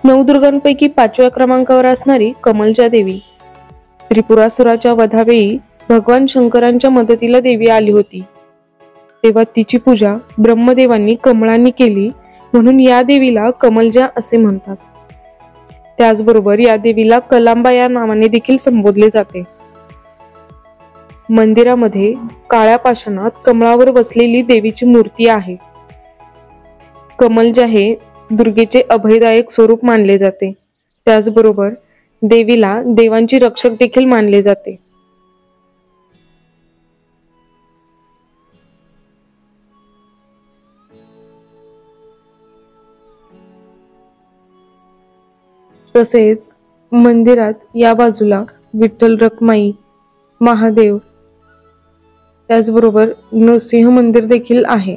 नवदुर्गांपैकी 5व्या क्रमांकावर असणारी कमलजा देवी। त्रिपुरासुराच्या वधावेळी भगवान शंकरांच्या मदतीला देवी आली होती, तेव्हा तिची पूजा ब्रह्मदेवांनी कमळांनी केली, म्हणून या देवीला कमलजा असे म्हणतात। त्याचबरोबर या देवीला कलांबा या नावाने देखील संबोधले जाते। मंदिरामध्ये काळ्या पाषाणात कमळावर बसलेली देवीची मूर्ती आहे। कमलजा हे दुर्गेचे अभयदायक स्वरूप मानले जाते। त्याचबरोबर देवीला देवांची रक्षक देखील मानले जाते। तसेच मंदिरात या बाजूला विठ्ठल रखुमाई, महादेव, त्याचबरोबर नृसिंह मंदिर देखील आहे।